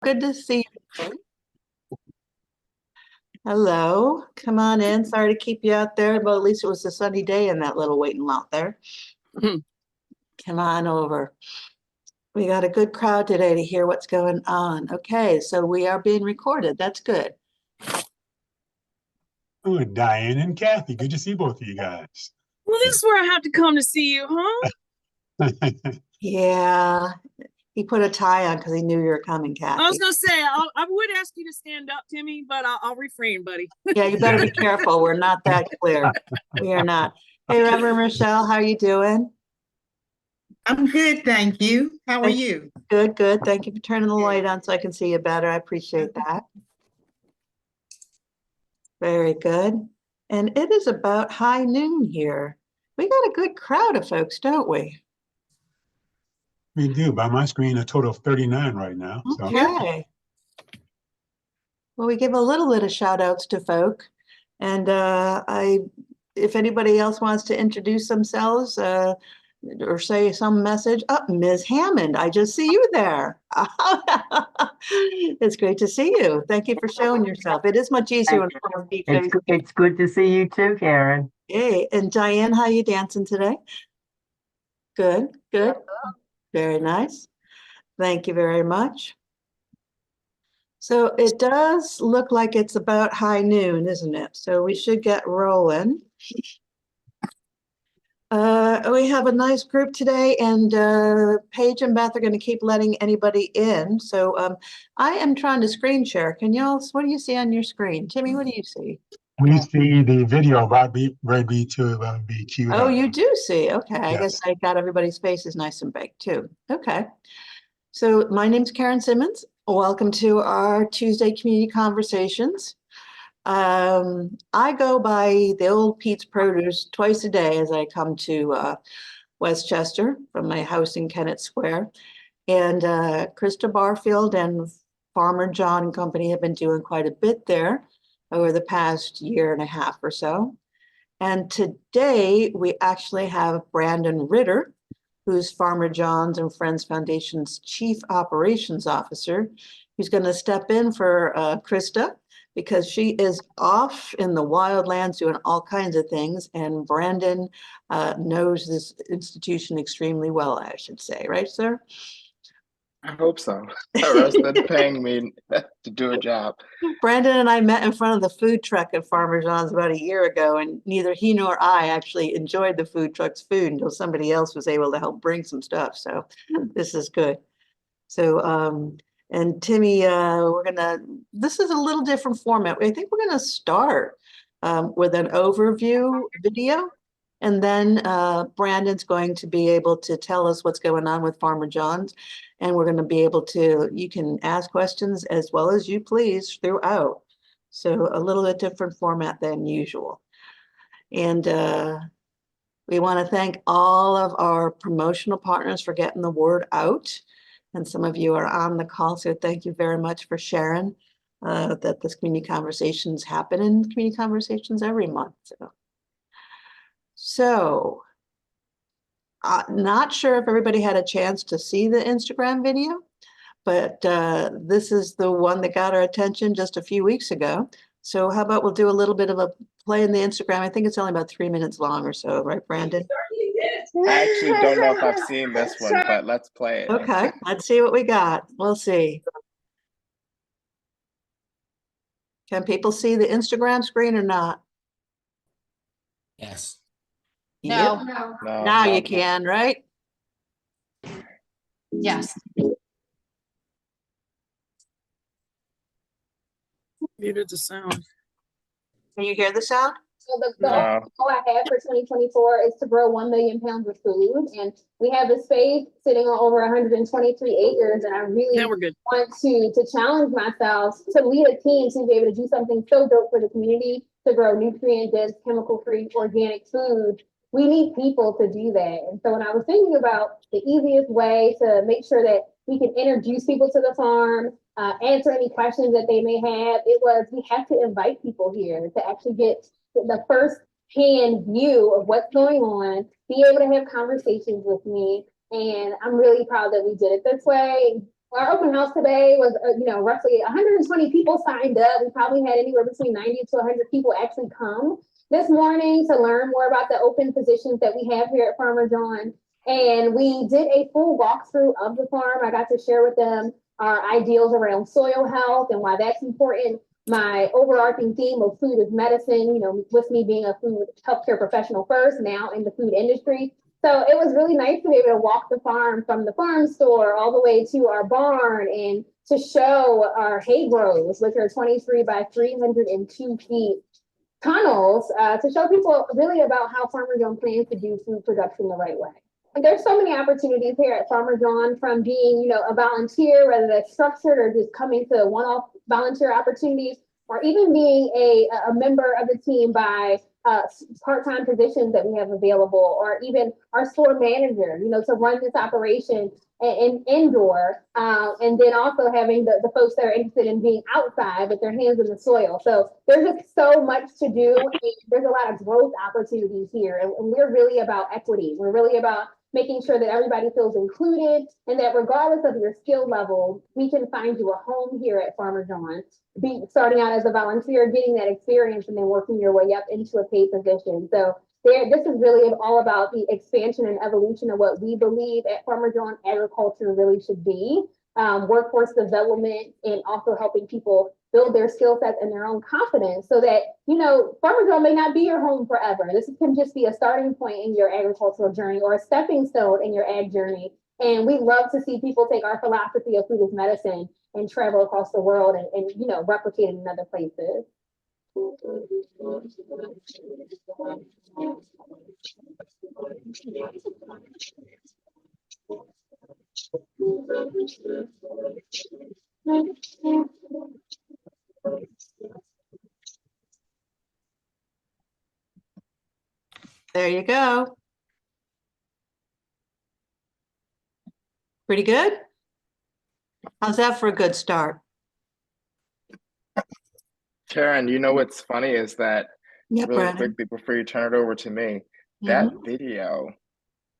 Good to see you. Hello, come on in. Sorry to keep you out there, but at least it was a sunny day in that little waiting lot there. Mhm. Come on over. We got a good crowd today to hear what's going on. Okay, so we are being recorded. That's good. Oh, Diane and Kathy, good to see both of you guys. Well, this is where I have to come to see you, huh? Yeah, he put a tie on because he knew you were coming, Kathy. I was gonna say I would ask you to stand up, Timmy, but I'll refrain, buddy. Yeah, you better be careful. We're not that clear. We are not. Hey, Reverend Michelle, how are you doing? I'm good, thank you. How are you? Good, good. Thank you for turning the light on so I can see you better. I appreciate that. Very good. And it is about high noon here. We got a good crowd of folks, don't we? We do. By my screen, a total of 39 right now. So. Okay. Well, we give a little bit of shout outs to folk. And if anybody else wants to introduce themselves or say some message, Ms. Hammond, I just see you there. It's great to see you. Thank you for showing yourself. It is much easier when it's good to see you too, Karen. Hey, and Diane, how you dancing today? Good, good. Very nice. Thank you very much. So it does look like it's about high noon, isn't it? So we should get rolling. We have a nice group today, and Paige and Beth are going to keep letting anybody in. So I am trying to screen share. Can y'all, what do you see on your screen? Timmy, what do you see? We see the video about ready to be queued Oh, up. you do see. Okay. I Yes. guess I got everybody's faces nice and big too. Okay. So my name's Karen Simmons. Welcome to our Tuesday Community Conversations. I go by the old Pete's Produce twice a day as I come to Westchester from my house in Kennett Square. And Krista Barfield and FarmerJawn and Company have been doing quite a bit there over the past year and a half or so. And today we actually have Brandon Ritter, who's FarmerJawn's and Friends Foundation's Chief Operations Officer, who's going to step in for Krista because she is off in the wildlands doing all kinds of things. And Brandon knows this institution extremely well, I should say. Right, sir? I hope so. Or else they're paying me to do a job. Brandon and I met in front of the food truck at FarmerJawn's about a year ago, and neither he nor I actually enjoyed the food truck's food until somebody else was able to help bring some stuff. So this is good. So, and Timmy, this is a little different format. I think we're gonna start with an overview video. And then Brandon's going to be able to tell us what's going on with FarmerJawn's. And we're going to be able to, you can ask questions as well as you please throughout. So a little bit different format than usual. And we want to thank all of our promotional partners for getting the word out. And some of you are on the call, so thank you very much for sharing that this community conversations happen in community conversations every month. So not sure if everybody had a chance to see the Instagram video, but this is the one that got our attention just a few weeks ago. So how about we'll do a little bit of a play in the Instagram. I think it's only about 3 minutes long or so, right, Brandon? I actually don't know if I've seen this one, but let's play it. Okay, let's see what we got. We'll see. Can people see the Instagram screen or not? Yes. Yep. No. Now you can, right? Yes. Muted the sound. Can you hear the sound? So the goal I have for 2024 is to grow 1 million pounds of food, and we have the space sitting on over 123 acres, and I really we're good. want to challenge myself to lead a team to be able to do something so dope for the community, to grow nutrient-dense, chemical-free, organic food. We need people to do that. And so when I was thinking about the easiest way to make sure that we can introduce people to the farm, answer any questions that they may have, it was we have to invite people here to actually get the first hand view of what's going on, be able to have conversations with me. And I'm really proud that we did it this way. Our open house today was, roughly 120 people signed up. We probably had anywhere between 90 to 100 people actually come this morning to learn more about the open positions that we have here at FarmerJawn. And we did a full walkthrough of the farm. I got to share with them our ideals around soil health and why that's important. My overarching theme of food is medicine, with me being a food healthcare professional first, now in the food industry. So it was really nice to be able to walk the farm from the farm store all the way to our barn and to show our hay grows, which are 23 by 302 feet tunnels, to show people really about how FarmerJawn plans to do food production the right way. And there's so many opportunities here at FarmerJawn, from being, a volunteer, whether that's structured or just coming to one-off volunteer opportunities, or even being a member of the team by part-time positions that we have available, or even our store manager, to run this operation and indoor, and then also having the folks that are interested in being outside with their hands in the soil. So there's just so much to do. And there's a lot of growth opportunities here, and we're really about equity. We're really about making sure that everybody feels included, and that regardless of your skill level, we can find you a home here at FarmerJawn. Starting out as a volunteer, getting that experience, and then working your way up into a paid position. So this is really all about the expansion and evolution of what we believe at FarmerJawn agriculture really should be. Workforce development, and also helping people build their skill sets and their own confidence, so that, FarmerJawn may not be your home forever. This can just be a starting point in your agricultural journey, or a stepping stone in your ag journey. And we love to see people take our philosophy of food as medicine and travel across the world and replicate it in other places. There you go. Pretty good? How's that for a good start? Karen, what's funny is that Yeah, really Brandon. quickly before you turn it over to me, that video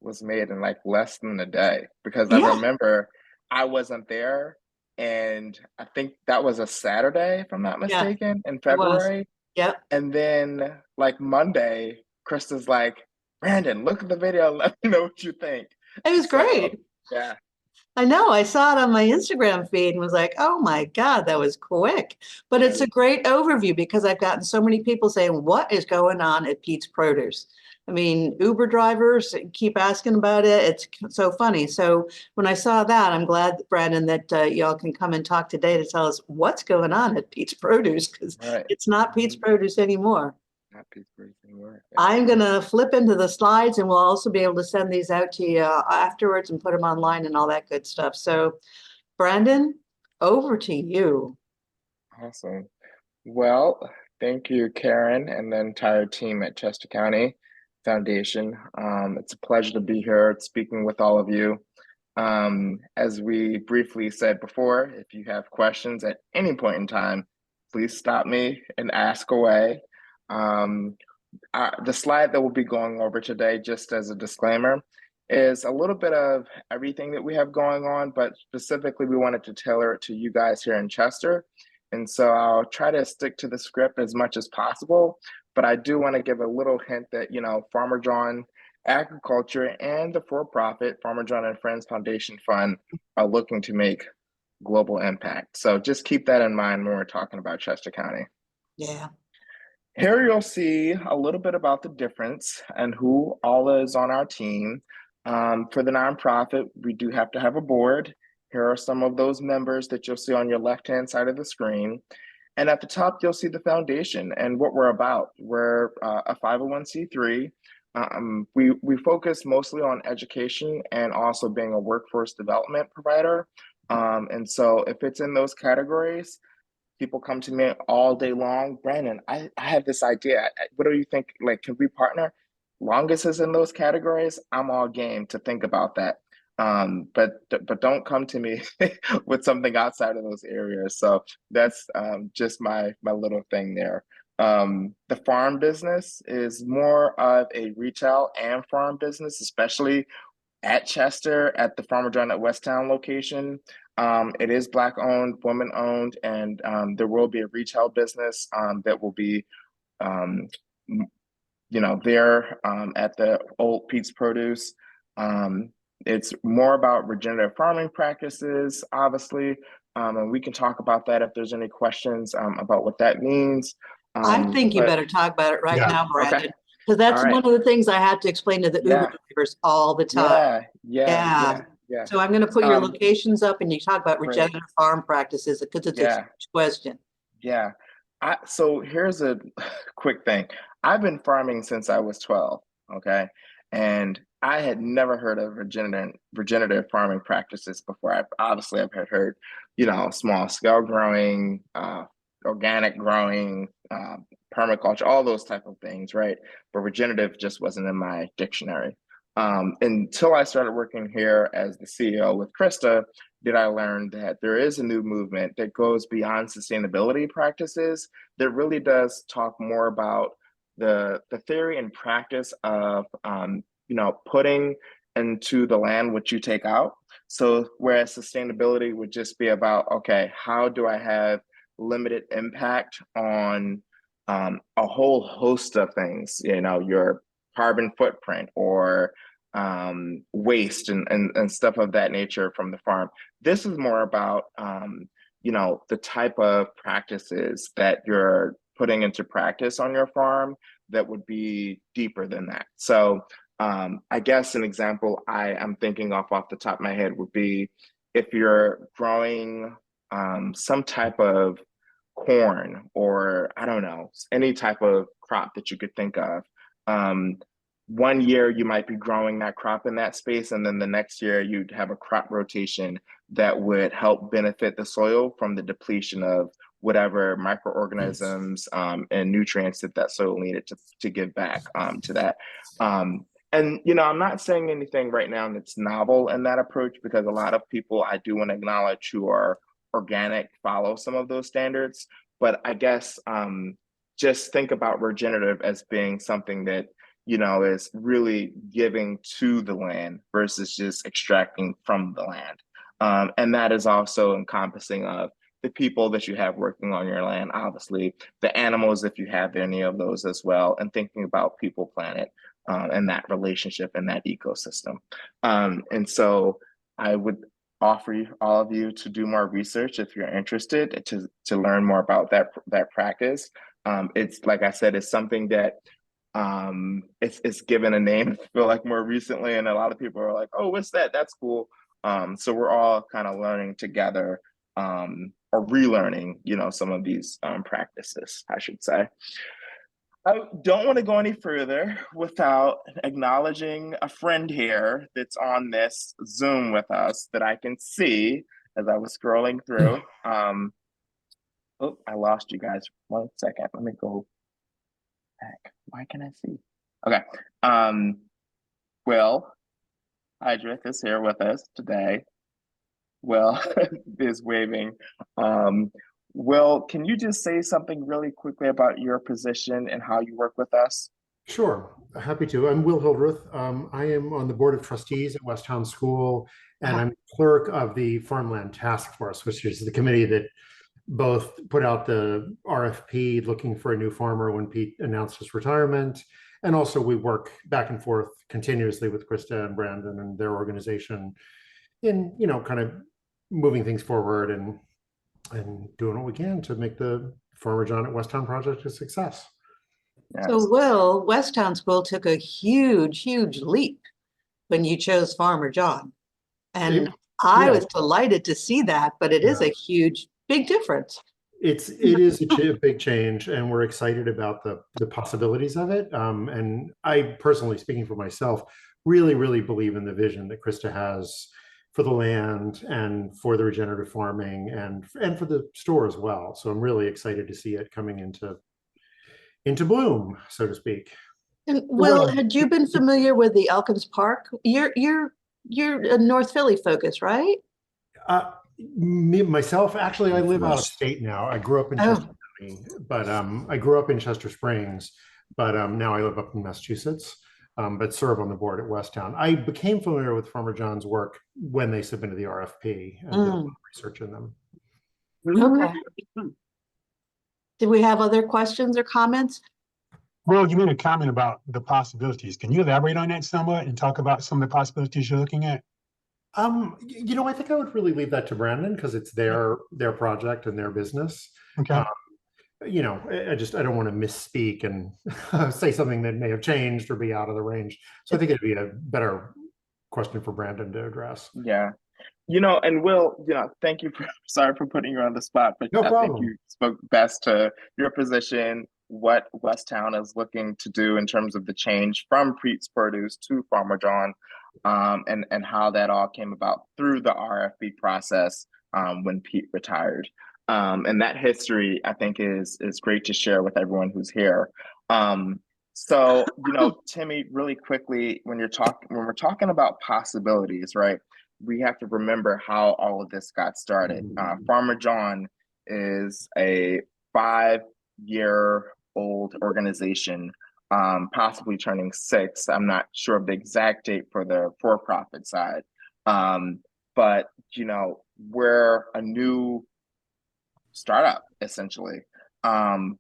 was made in like less than a day, because I Yeah. remember I wasn't there, and I think that was a Saturday, if I'm not mistaken, in It was. February. Yep. And then like Monday, Krista's like, Brandon, look at the video, let me know what you think. It was So, great. yeah. I know. I saw it on my Instagram feed and was like, oh my God, that was quick. But it's a great overview, because I've gotten so many people saying, what is going on at Pete's Produce? I mean, Uber drivers keep asking about it. It's so funny. So when I saw that, I'm glad, Brandon, that y'all can come and talk today to tell us what's going on at Pete's Produce, because it's not Pete's Produce anymore. Not Pete's Produce anymore. I'm going to flip into the slides, and we'll also be able to send these out to you afterwards and put them online and all that good stuff. So, Brandon, over to you. Awesome. Well, thank you, Karen, and the entire team at Chester County Foundation. It's a pleasure to be here speaking with all of you. As we briefly said before, if you have questions at any point in time, please stop me and ask away. The slide that we'll be going over today, just as a disclaimer, is a little bit of everything that we have going on, but specifically we wanted to tailor it to you guys here in Chester. And so I'll try to stick to the script as much as possible, but I do want to give a little hint that, FarmerJawn Agriculture and the for-profit FarmerJawn and Friends Foundation Fund are looking to make global impact. So just keep that in mind when we're talking about Chester County. Yeah. Here you'll see a little bit about the difference and who all is on our team. For the nonprofit, we do have to have a board. Here are some of those members that you'll see on your left-hand side of the screen. And at the top, you'll see the foundation and what we're about. We're a 501c3. We focus mostly on education and also being a workforce development provider. And so if it's in those categories, people come to me all day long. Brandon, I have this idea. What do you think? Like, can we partner? Longest is in those categories. I'm all game to think about that. But don't come to me with something outside of those areas. So that's just my little thing there. The farm business is more of a retail and farm business, especially at Chester, at the FarmerJawn at Westtown location. It is Black owned, woman owned, and there will be a retail business that will be, there at the old Pete's Produce. It's more about regenerative farming practices, obviously, and we can talk about that if there's any questions about what that means. I think you But- better talk about it right Yeah. now, Okay. Brandon, because that's All right. one of the things I had to explain to the Yeah. Uber drivers all the time. Yeah. So I'm going to put your Um, locations up and you talk about great. regenerative farm practices because it's a Yeah. huge question. Yeah. So here's a quick thing. I've been farming since I was 12, okay? And I had never heard of regenerative farming practices before. I've heard, small scale growing, organic growing, permaculture, all those type of things, right? But regenerative just wasn't in my dictionary. Until I started working here as the CEO with Krista, did I learn that there is a new movement that goes beyond sustainability practices that really does talk more about the theory and practice of putting into the land what you take out. So whereas sustainability would just be about, okay, how do I have limited impact on a whole host of things, your carbon footprint or waste and stuff of that nature from the farm. This is more about, the type of practices that you're putting into practice on your farm that would be deeper than that. So I guess an example I'm thinking off the top of my head would be if you're growing some type of corn or I don't know, any type of crop that you could think of. One year you might be growing that crop in that space, and then the next year you'd have a crop rotation that would help benefit the soil from the depletion of whatever microorganisms and nutrients that soil needed to give back to that. And I'm not saying anything right now that's novel in that approach, because a lot of people I do want to acknowledge who are organic follow some of those standards. But I guess just think about regenerative as being something that is really giving to the land versus just extracting from the land. And that is also encompassing of the people that you have working on your land, obviously, the animals, if you have any of those as well, and thinking about people, planet, and that relationship and that ecosystem. And so I would offer all of you to do more research if you're interested to learn more about that practice. It's, like I said, it's something that it's given a name, I feel like, more recently, and a lot of people are like, oh, what's that? That's cool. So we're all kind of learning together, or relearning, some of these practices, I should say. I don't want to go any further without acknowledging a friend here that's on this Zoom with us that I can see as I was scrolling through. Oh, I lost you guys. 1 second. Let me go back. Why can I see? Okay. Will Hydrith is here with us today. Will is waving. Will, can you just say something really quickly about your position and how you work with us? Sure, happy to. I'm Will Hildreth. I am on the Board of Trustees at Westtown School, and I'm clerk of the Farmland Task Force, which is the committee that both put out the RFP looking for a new farmer when Pete announced his retirement. And also we work back and forth continuously with Krista and Brandon and their organization in, kind of moving things forward and doing what we can to make the FarmerJawn at Westtown project a success. Yes. So Will, Westtown School took a huge, huge leap when you chose FarmerJawn. And I was delighted to see that, but it is a huge, big difference. It is a big change, and we're excited about the possibilities of it. And I personally, speaking for myself, really, really believe in the vision that Krista has for the land and for the regenerative farming and for the store as well. So I'm really excited to see it coming into bloom, so to speak. And Will, had you been familiar with the Elkins Park? You're a North Philly focus, right? Myself, actually, I live out of state now. I grew up in Chester County, but I grew up in Chester Springs, but now I live up in Massachusetts. but serve on the board at Westtown. I became familiar with FarmerJawn's work when they submitted the RFP and did a lot of research in them. Okay. Do we have other questions or comments? Well, you made a comment about the possibilities. Can you elaborate on that somewhat and talk about some of the possibilities you're looking at? I think I would really leave that to Brandon because it's their project and their business. Okay. I don't want to misspeak and say something that may have changed or be out of the range. So I think it'd be a better question for Brandon to address. Yeah. And Will, thank you sorry for putting you on the spot, but No I problem. think you spoke best to your position, what Westtown is looking to do in terms of the change from Preet's Produce to FarmerJawn, and how that all came about through the RFP process when Pete retired. And that history, I think, is great to share with everyone who's here. So, Timmy, really quickly, when we're talking about possibilities, right? We have to remember how all of this got started. FarmerJawn is a 5-year-old organization, possibly turning 6. I'm not sure of the exact date for the for-profit side. But, we're a new startup, essentially,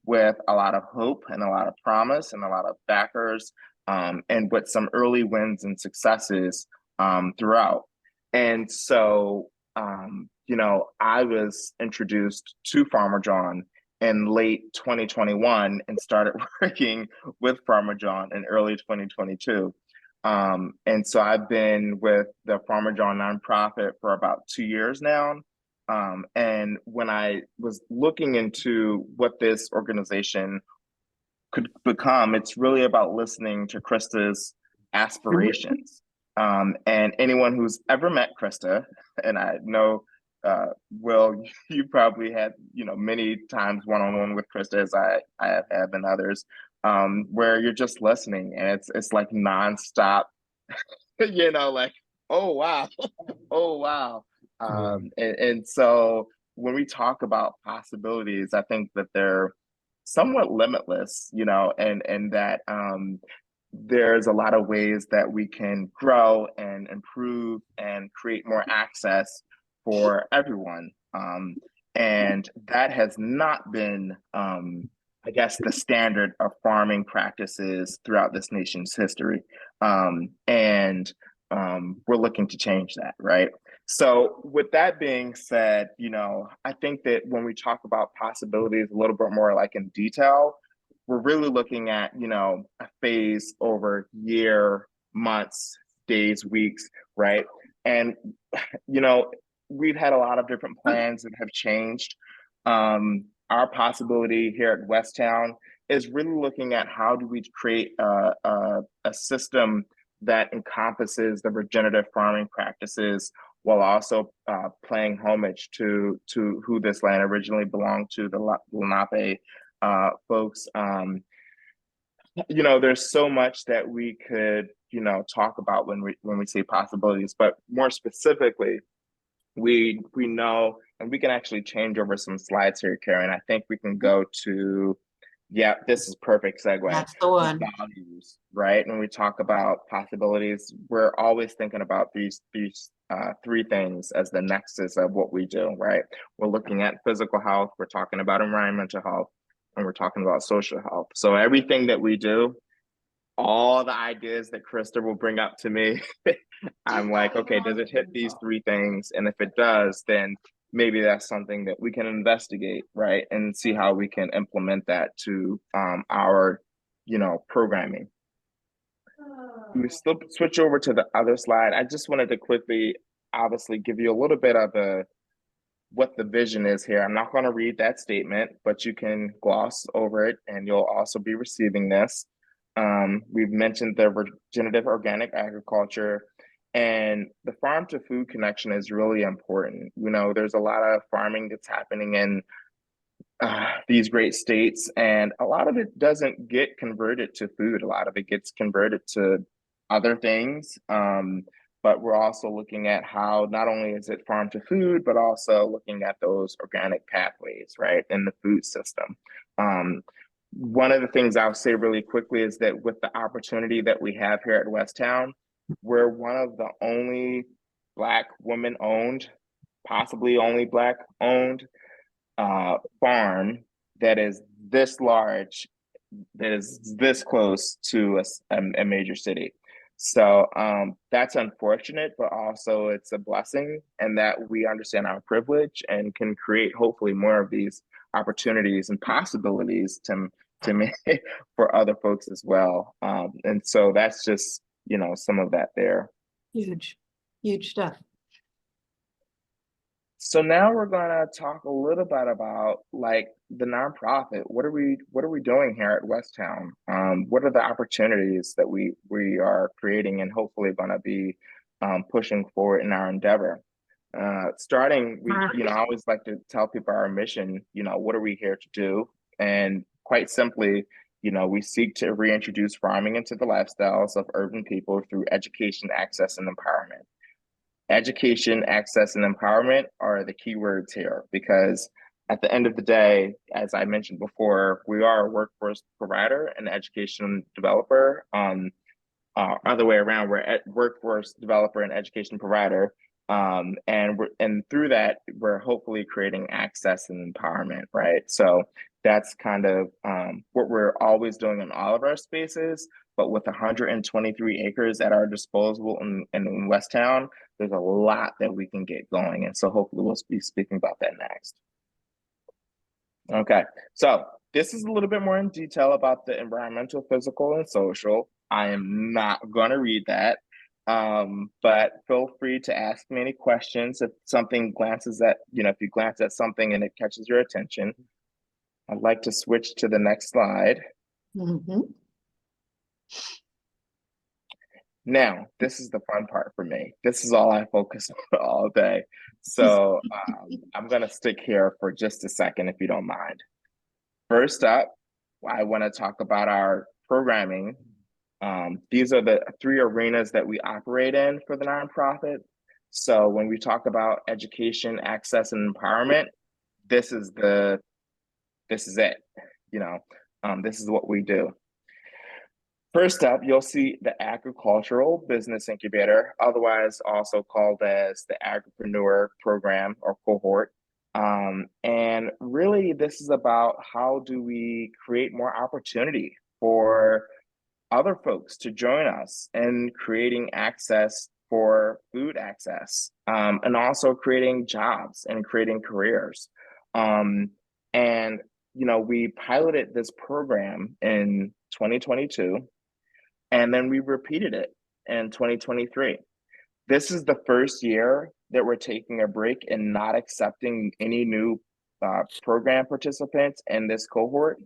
with a lot of hope and a lot of promise and a lot of backers, and with some early wins and successes throughout. And so, I was introduced to FarmerJawn in late 2021 and started working with FarmerJawn in early 2022. And so I've been with the FarmerJawn nonprofit for about 2 years now. And when I was looking into what this organization could become, it's really about listening to Krista's aspirations. And anyone who's ever met Krista, and I know, Will, you probably had, many times one-on-one with Krista, as I have and others, where you're just listening and it's like nonstop, like, oh, wow, oh, wow. And so when we talk about possibilities, I think that they're somewhat limitless, and that there's a lot of ways that we can grow and improve and create more access for everyone. And that has not been, I guess, the standard of farming practices throughout this nation's history. And we're looking to change that, right? So with that being said, I think that when we talk about possibilities a little bit more like in detail, we're really looking at, a phase over year, months, days, weeks, right? And, we've had a lot of different plans that have changed. Our possibility here at Westtown is really looking at how do we create a system that encompasses the regenerative farming practices while also paying homage to who this land originally belonged to, the Lenape folks. There's so much that we could, talk about when we say possibilities, but more specifically, we know, and we can actually change over some slides here, Karen. I think we can go to, yeah, this is perfect segue. That's the one. Values, right? When we talk about possibilities, we're always thinking about these 3 things as the nexus of what we do, right? We're looking at physical health, we're talking about environmental health, and we're talking about social health. So everything that we do, all the ideas that Krista will bring up to me, I'm like, okay, does it hit these 3 things? And if it does, then maybe that's something that we can investigate, right? And see how we can implement that to our, programming. We still switch over to the other slide. I just wanted to quickly, obviously, give you a little bit of what the vision is here. I'm not going to read that statement, but you can gloss over it and you'll also be receiving this. We've mentioned the regenerative organic agriculture, and the farm to food connection is really important. There's a lot of farming that's happening in these great states, and a lot of it doesn't get converted to food. A lot of it gets converted to other things. But we're also looking at how not only is it farm to food, but also looking at those organic pathways, right, in the food system. one of the things I'll say really quickly is that with the opportunity that we have here at Westtown, we're one of the only Black women-owned, possibly only Black-owned farm that is this large, that is this close to a major city. So that's unfortunate, but also it's a blessing, and that we understand our privilege and can create hopefully more of these opportunities and possibilities to make for other folks as well. And so that's just, you know, some of that there. Huge, huge stuff. So now we're gonna talk a little bit about like the nonprofit. What are we doing here at Westtown? What are the opportunities that we are creating and hopefully gonna be pushing forward in our endeavor? Starting, I always like to tell people our mission, what are we here to do? And quite simply, we seek to reintroduce farming into the lifestyles of urban people through education, access, and empowerment. Education, access, and empowerment are the key words here, because at the end of the day, as I mentioned before, we are a workforce provider and education developer. Other way around, we're a workforce developer and education provider. And through that, we're hopefully creating access and empowerment, right? So that's kind of what we're always doing in all of our spaces. But with 123 acres at our disposal in Westtown, there's a lot that we can get going. And so hopefully we'll be speaking about that next. Okay, so this is a little bit more in detail about the environmental, physical, and social. I am not going to read that, but feel free to ask me any questions if something glances at, if you glance at something and it catches your attention. I'd like to switch to the next slide. Mm-hmm. Now, this is the fun part for me. This is all I focus on all day. So I'm going to stick here for just a second, if you don't mind. First up, I want to talk about our programming. These are the 3 arenas that we operate in for the nonprofit. So when we talk about education, access, and empowerment, this is it. This is what we do. First up, you'll see the Agricultural Business Incubator, otherwise also called as the Agripreneur Program or Cohort. And really, this is about how do we create more opportunity for other folks to join us in creating access for food access, and also creating jobs and creating careers. And we piloted this program in 2022. And then we repeated it in 2023. This is the first year that we're taking a break and not accepting any new program participants in this cohort,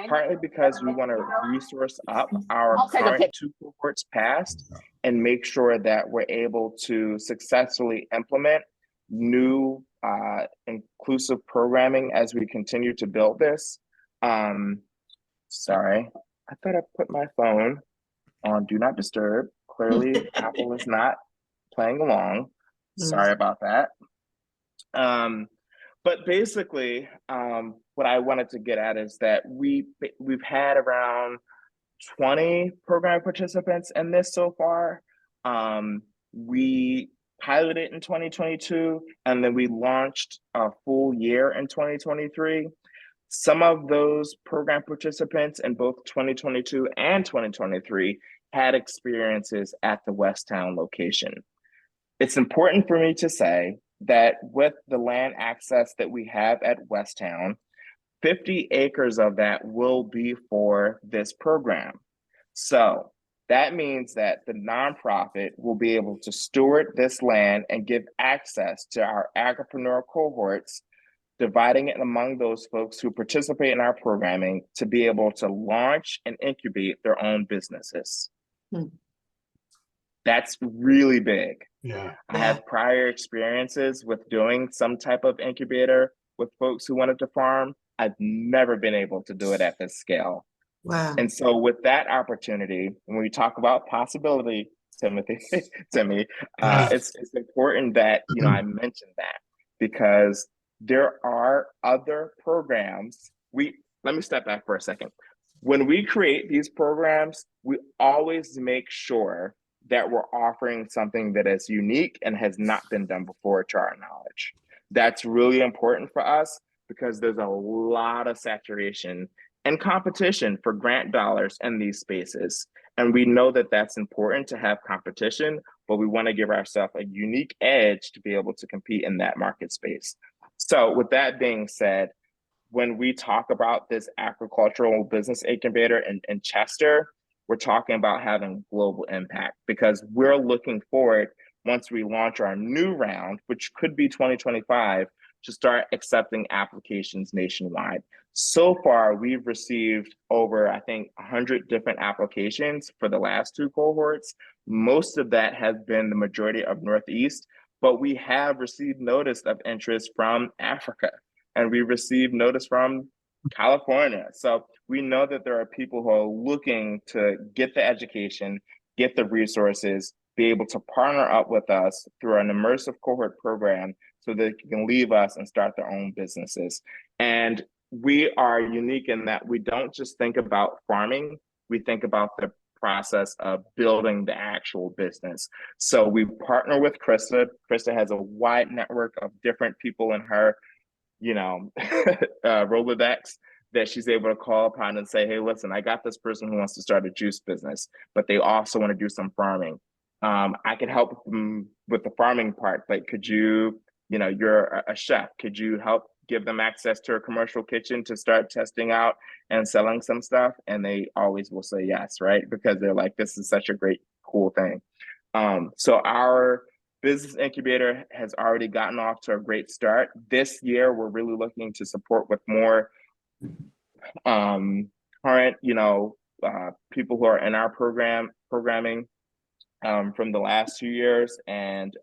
partly because we want to resource up our current 2 cohorts past and make sure that we're able to successfully implement new inclusive programming as we continue to build this. Sorry, I thought I put my phone on Do Not Disturb. Clearly, Apple is not playing along. Sorry about that. But basically, what I wanted to get at is that we've had around 20 program participants in this so far. We piloted in 2022, and then we launched a full year in 2023. Some of those program participants in both 2022 and 2023 had experiences at the Westtown location. It's important for me to say that with the land access that we have at Westtown, 50 acres of that will be for this program. So that means that the nonprofit will be able to steward this land and give access to our agripreneur cohorts, dividing it among those folks who participate in our programming to be able to launch and incubate their own businesses. That's really big. Yeah. I have prior experiences with doing some type of incubator with folks who wanted to farm. I've never been able to do it at this scale. Wow. And so with that opportunity, when we talk about possibility, Timmy, it's important that, I mentioned that, because there are other programs. Let me step back for a second. When we create these programs, we always make sure that we're offering something that is unique and has not been done before to our knowledge. That's really important for us because there's a lot of saturation and competition for grant dollars in these spaces. And we know that that's important to have competition, but we want to give ourselves a unique edge to be able to compete in that market space. So with that being said, when we talk about this agricultural business incubator in Chester, we're talking about having global impact because we're looking forward once we launch our new round, which could be 2025, to start accepting applications nationwide. So far, we've received over, I think, 100 different applications for the last 2 cohorts. Most of that has been the majority of Northeast, but we have received notice of interest from Africa, and we received notice from California. So we know that there are people who are looking to get the education, get the resources, be able to partner up with us through an immersive cohort program so they can leave us and start their own businesses. And we are unique in that we don't just think about farming, we think about the process of building the actual business. So we partner with Krista. Krista has a wide network of different people in her Rolodex that she's able to call upon and say, hey, listen, I got this person who wants to start a juice business, but they also want to do some farming. I could help them with the farming part, but could you, you're a chef, could you help give them access to a commercial kitchen to start testing out and selling some stuff? And they always will say yes, right? Because they're like, this is such a great, cool thing. So our business incubator has already gotten off to a great start. This year, we're really looking to support with more current, people who are in our programming from the last 2 years, and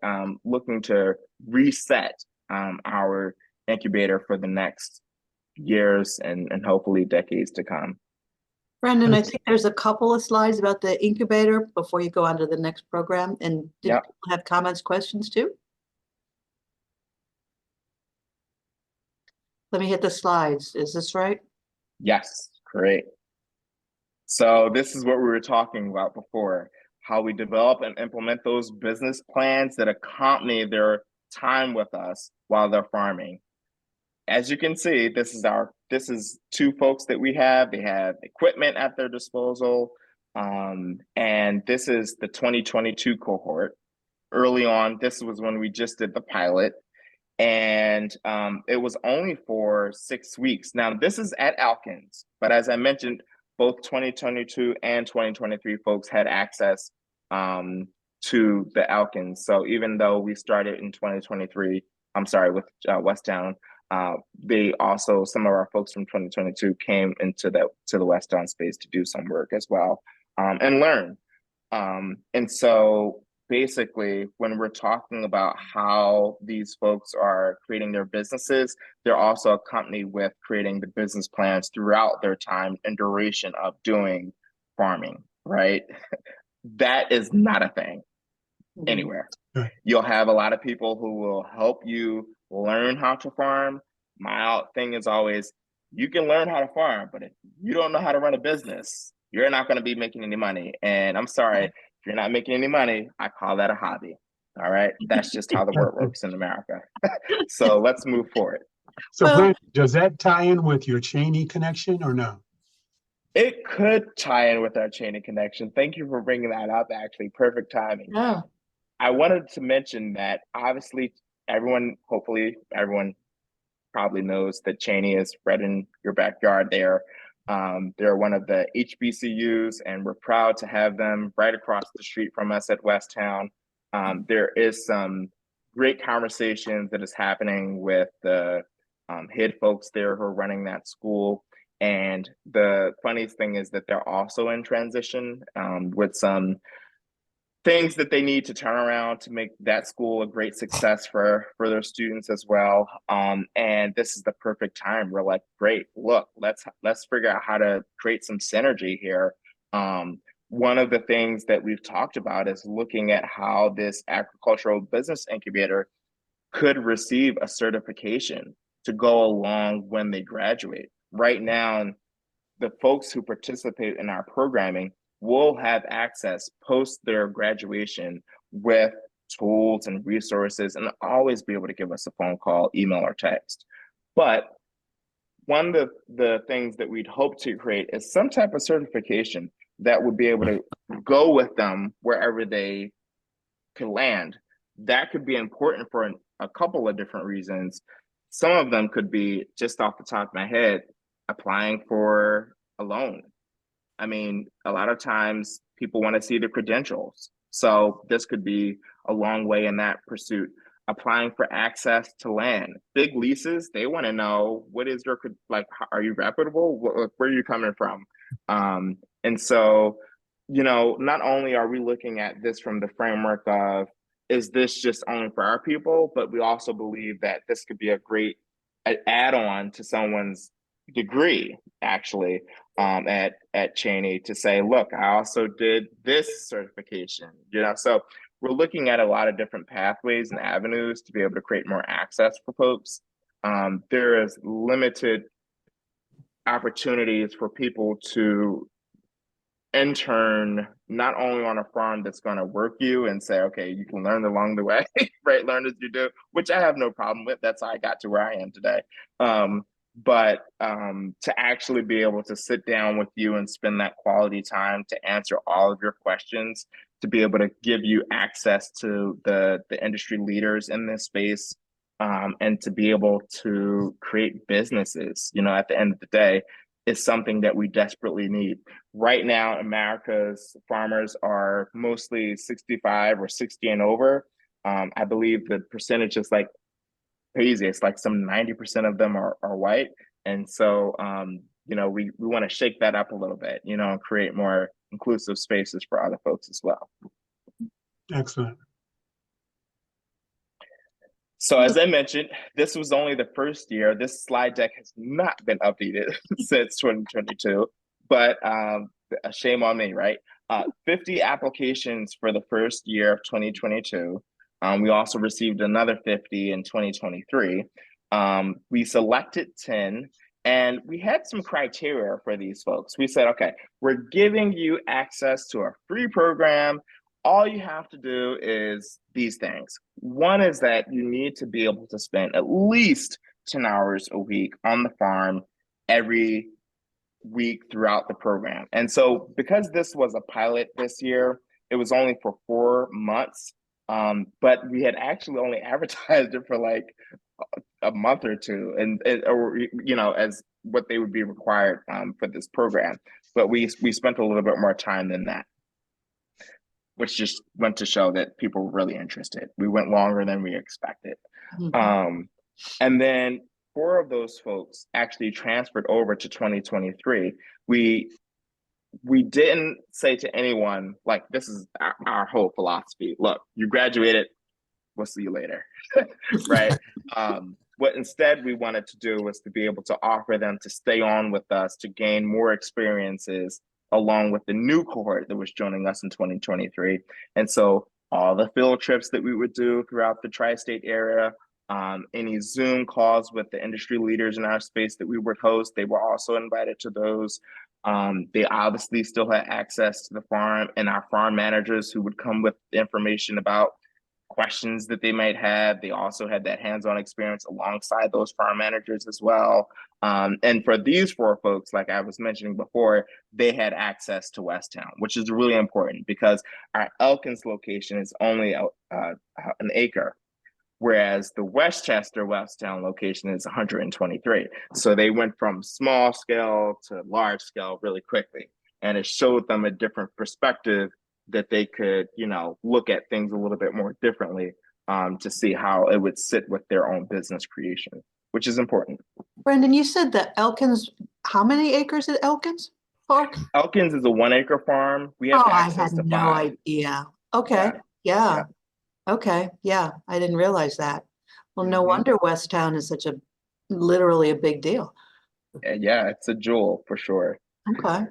looking to reset our incubator for the next years and hopefully decades to come. Brendan, I think there's a couple of slides about the incubator before you go on to the next program. And did Yep. people have comments, questions too? Let me hit the slides. Is this right? Yes, great. So this is what we were talking about before, how we develop and implement those business plans that accompany their time with us while they're farming. As you can see, this is 2 folks that we have. They have equipment at their disposal. And this is the 2022 cohort. Early on, this was when we just did the pilot. And it was only for 6 weeks. Now, this is at Elkins, but as I mentioned, both 2022 and 2023 folks had access to the Elkins. So even though we started in 2023, with Westtown, they also, some of our folks from 2022 came into the Westtown space to do some work as well and learn. And so basically, when we're talking about how these folks are creating their businesses, they're also accompanied with creating the business plans throughout their time and duration of doing farming, right? That is not a thing anywhere. Right. You'll have a lot of people who will help you learn how to farm. My thing is always, you can learn how to farm, but if you don't know how to run a business, you're not going to be making any money. And I'm sorry, if you're not making any money, I call that a hobby. All right. That's just how the world works in America. So let's move forward. So Well- Brent, does that tie in with your Cheney connection or no? It could tie in with our Cheney connection. Thank you for bringing that up, actually. Perfect timing. Yeah. I wanted to mention that obviously hopefully everyone probably knows that Cheney is right in your backyard there. They're one of the HBCUs, and we're proud to have them right across the street from us at Westtown. There is some great conversations that is happening with the head folks there who are running that school. And the funniest thing is that they're also in transition with some things that they need to turn around to make that school a great success for their students as well. And this is the perfect time. We're like, great, look, let's figure out how to create some synergy here. One of the things that we've talked about is looking at how this agricultural business incubator could receive a certification to go along when they graduate. Right now, the folks who participate in our programming will have access post their graduation with tools and resources, and always be able to give us a phone call, email, or text. But one of the things that we'd hope to create is some type of certification that would be able to go with them wherever they could land. That could be important for a couple of different reasons. Some of them could be, just off the top of my head, applying for a loan. I mean, a lot of times people want to see the credentials. So this could be a long way in that pursuit. Applying for access to land. Big leases, they want to know, what is your, like, are you reputable? Where are you coming from? And so, you know, not only are we looking at this from the framework of, is this just only for our people, but we also believe that this could be a great add-on to someone's degree, actually, at Cheney, to say, look, I also did this certification, you know. So we're looking at a lot of different pathways and avenues to be able to create more access for folks. There is limited opportunities for people to intern, not only on a farm that's going to work you and say, okay, you can learn along the way, right? Learn as you do, which I have no problem with. That's how I got to where I am today. But to actually be able to sit down with you and spend that quality time to answer all of your questions, to be able to give you access to the industry leaders in this space, and to be able to create businesses, you know, at the end of the day, is something that we desperately need. Right now, America's farmers are mostly 65 or 60 and over. I believe the percentage is like crazy. It's like some 90% of them are white. And so, you know, we want to shake that up a little bit, you know, and create more inclusive spaces for other folks as well. Excellent. So as I mentioned, this was only the first year. This slide deck has not been updated since 2022, but shame on me, right? 50 applications for the first year of 2022. We also received another 50 in 2023. We selected 10, and we had some criteria for these folks. We said, okay, we're giving you access to a free program. All you have to do is these things. One is that you need to be able to spend at least 10 hours a week on the farm every week throughout the program. And so because this was a pilot this year, it was only for 4 months, but we had actually only advertised it for like a month or two, and or, you know, as what they would be required for this program. But we spent a little bit more time than that, which just went to show that people were really interested. We went longer than we expected. Mhm. And then 4 of those folks actually transferred over to 2023. We didn't say to anyone, like, this is our whole philosophy. Look, you graduated, we'll see you later, right? What instead we wanted to do was to be able to offer them to stay on with us, to gain more experiences along with the new cohort that was joining us in 2023. And so all the field trips that we would do throughout the tri-state area, any Zoom calls with the industry leaders in our space that we would host, they were also invited to those. They obviously still had access to the farm, and our farm managers who would come with information about questions that they might have. They also had that hands-on experience alongside those farm managers as well. And for these 4 folks, like I was mentioning before, they had access to Westtown, which is really important because our Elkins location is only an acre, whereas the Westchester Westtown location is 123. So they went from small scale to large scale really quickly. And it showed them a different perspective that they could, you know, look at things a little bit more differently, to see how it would sit with their own business creation, which is important. Brendan, you said that Elkins, how many acres at Elkins Park? Elkins is a 1 acre farm. We have Oh, I access had to no 5. idea. Okay, yeah. Okay, yeah, I didn't realize that. Well, no Mhm. wonder Westtown is such a, literally a big deal. Yeah, it's a jewel for sure. Okay.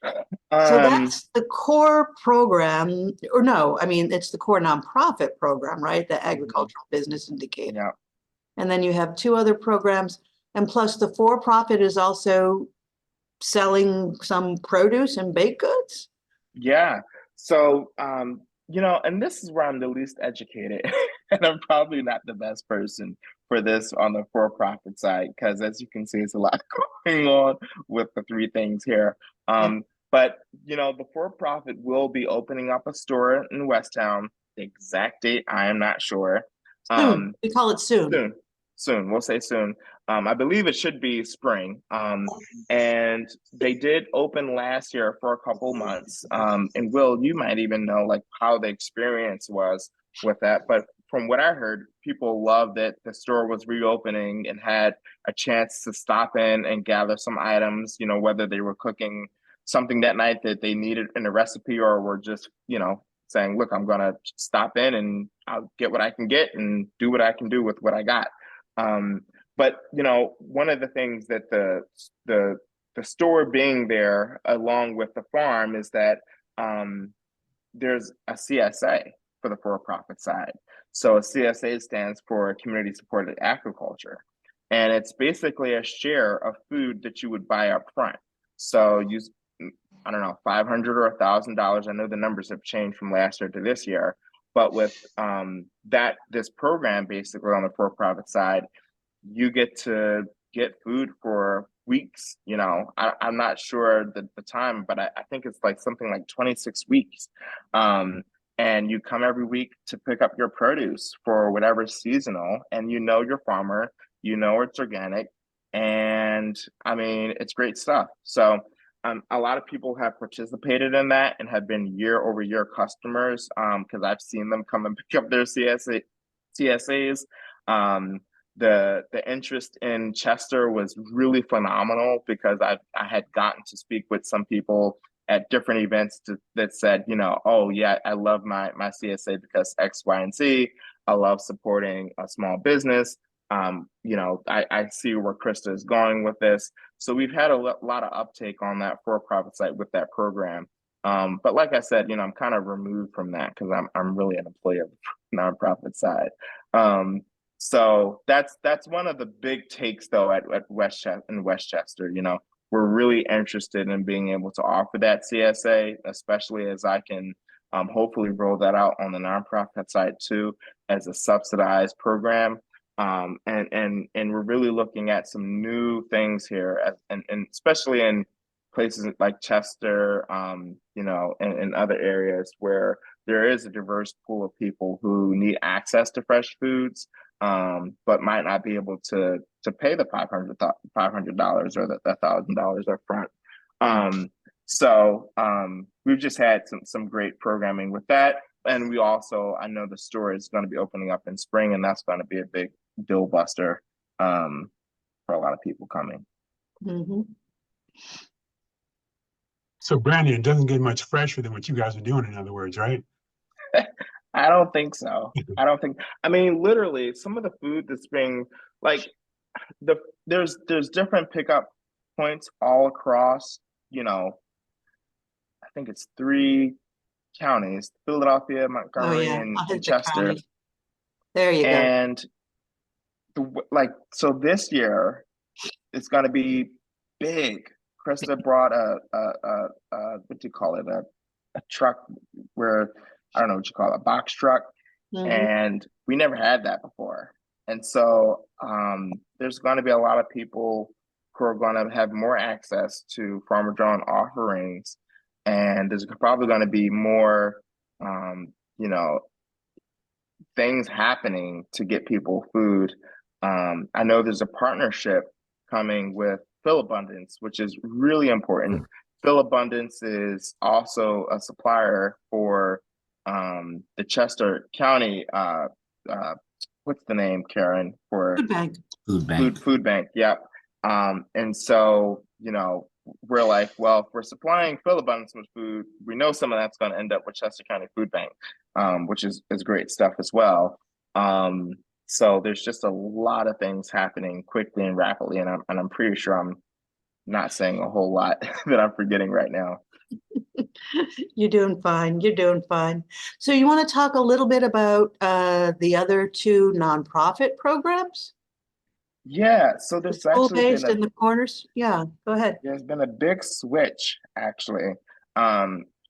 So Um, that's the core program, or no, I mean, it's the core nonprofit program, right? The agricultural business indicator. yeah. And then you have 2 other programs, and plus the for-profit is also selling some produce and baked goods? Yeah. So, and this is where I'm the least educated, and I'm probably not the best person for this on the for-profit side, because as you can see, it's a lot going on with the three things here. But, the for-profit will be opening up a store in Westtown. The exact date, I am not sure. Soon. We call it soon. Soon. We'll say soon. I believe it should be spring. And they did open last year for a couple months. And Will, you might even know like how the experience was with that. But from what I heard, people loved that the store was reopening and had a chance to stop in and gather some items, whether they were cooking something that night that they needed in a recipe or were just, saying, look, I'm gonna stop in and I'll get what I can get and do what I can do with what I got. But one of the things that the store being there along with the farm is that there's a CSA for the for-profit side. So a CSA stands for Community Supported Agriculture, and it's basically a share of food that you would buy up front. So I don't know, $500 or $1,000. I know the numbers have changed from last year to this year, but with this program basically on the for-profit side, you get to get food for weeks. I'm not sure the time, but I think it's like something like 26 weeks. And you come every week to pick up your produce for whatever's seasonal, and your farmer, it's organic, and I mean, it's great stuff. So a lot of people have participated in that and have been year-over-year customers because I've seen them come and pick up their CSAs. The interest in Chester was really phenomenal because I had gotten to speak with some people at different events that said, oh yeah, I love my CSA because X, Y, and Z. I love supporting a small business. I see where Krista is going with this. So we've had a lot of uptake on that for-profit side with that program. But like I said, I'm kind of removed from that because I'm really an employee of the nonprofit side. So that's one of the big takes though at Westchester. We're really interested in being able to offer that CSA, especially as I can hopefully roll that out on the nonprofit side too as a subsidized program. And we're really looking at some new things here, and especially in places like Chester, and other areas where there is a diverse pool of people who need access to fresh foods, but might not be able to pay the $500 or the $1,000 up front. So we've just had some great programming with that. And we also, I know the store is going to be opening up in spring, and that's going to be a big deal buster for a lot of people coming. Mm-hmm. So Brandy, it doesn't get much fresher than what you guys are doing, in other words, right? I don't think so. I mean, literally some of the food that's being like there's different pickup points all across, I think it's 3 counties, Philadelphia, Montgomery, and Chester. There you go. And so this year it's going to be big. Krista brought a what do you call it? A truck where, I don't know what you call it, a box truck. Mm-hmm. And we never had that before. And so there's going to be a lot of people who are going to have more access to FarmerJawn offerings. And there's probably going to be more, things happening to get people food. I know there's a partnership coming with Phil Abundance, which is really important. Phil Abundance is also a supplier for the Chester County, what's the name, Karen? For Food bank. Food bank, yep. And so, we're like, well, if we're supplying Phil Abundance with food, we know some of that's going to end up with Chester County Food Bank, which is great stuff as well. So there's just a lot of things happening quickly and rapidly, and I'm pretty sure I'm not saying a whole lot that I'm forgetting right now. You're doing fine. You're doing fine. So you want to talk a little bit about the other 2 nonprofit programs? Yeah, so there's actually been School-based in the corners? Yeah, go ahead. there's been a big switch actually.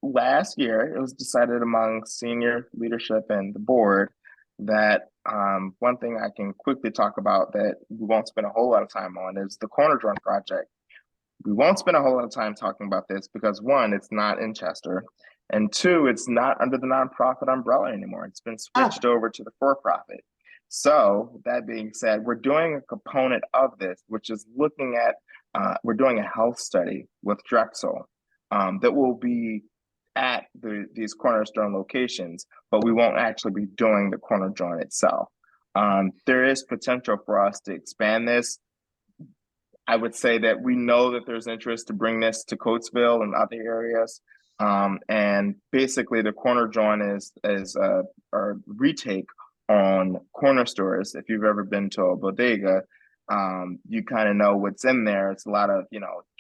Last year, it was decided among senior leadership and the board that one thing I can quickly talk about that we won't spend a whole lot of time on is the Corner Drawn project. We won't spend a whole lot of time talking about this because one, it's not in Chester, and two, it's not under the nonprofit umbrella anymore. It's been switched over to the for-profit. So that being said, we're doing a component of this, which is looking at, we're doing a health study with Drexel that will be at these cornerstone locations, but we won't actually be doing the corner drawn itself. There is potential for us to expand this. I would say that we know that there's interest to bring this to Coatesville and other areas. And basically the corner drawn is a retake on corner stores. If you've ever been to a bodega, you kind of know what's in there. It's a lot of,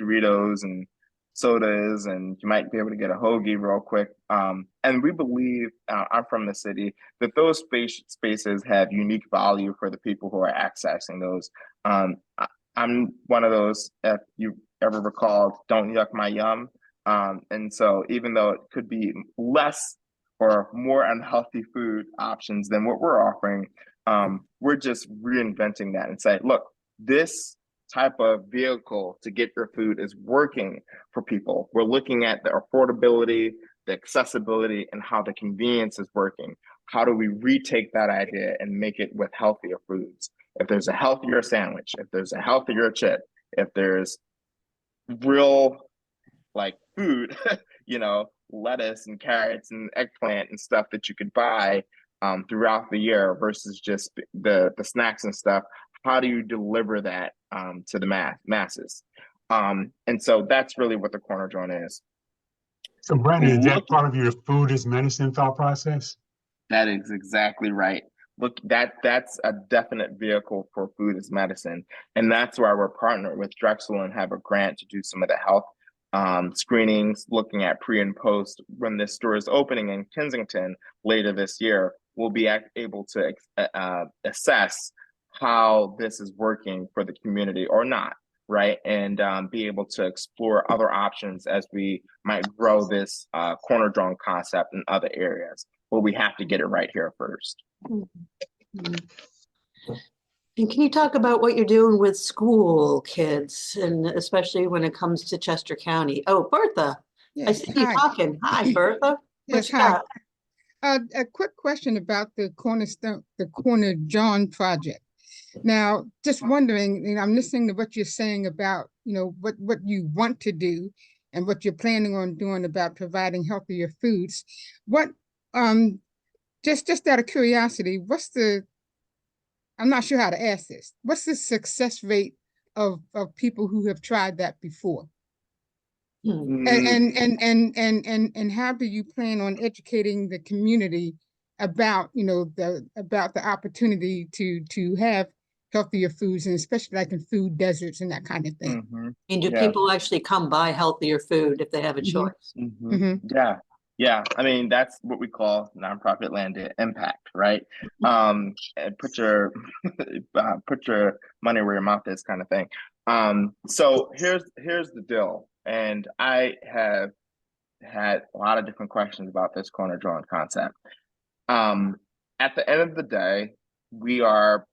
Doritos and sodas, and you might be able to get a hoagie real quick. And we believe, I'm from the city, that those spaces have unique value for the people who are accessing those. I'm one of those, if you ever recall, don't yuck my yum. And so even though it could be less or more unhealthy food options than what we're offering, we're just reinventing that and say, look, this type of vehicle to get your food is working for people. We're looking at the affordability, the accessibility, and how the convenience is working. How do we retake that idea and make it with healthier foods? If there's a healthier sandwich, if there's a healthier chip, if there's real food, lettuce and carrots and eggplant and stuff that you could buy throughout the year versus just the snacks and stuff, how do you deliver that to the masses? And so that's really what the corner drawn is. So Brandon, is that part of your food is medicine thought process? That is exactly right. Look, that's a definite vehicle for food as medicine. And that's why we're partnered with Drexel and have a grant to do some of the health screenings, looking at pre and post. When this store is opening in Kensington later this year, we'll be able to assess how this is working for the community or not, right? And be able to explore other options as we might grow this corner drawn concept in other areas. But we have to get it right here first. And can you talk about what you're doing with school kids, and especially when it comes to Chester County? Oh, Bertha, I Yes, see you hi. talking. Hi, Bertha. Yes, hi. A quick question about the Corner John project. Now, just wondering, I'm listening to what you're saying about, what you want to do and what you're planning on doing about providing healthier foods. What, just out of curiosity, I'm not sure how to ask this. What's the success rate of people who have tried that before? And how do you plan on educating the community about, about the opportunity to have healthier foods, and especially like in food deserts and that kind of thing? And do people actually come buy healthier food if they have a choice? Yeah. I mean, that's what we call nonprofit landed impact, right? And put your money where your mouth is, kind of thing. So here's the deal, and I have had a lot of different questions about this corner drawn concept. At the end of the day, we are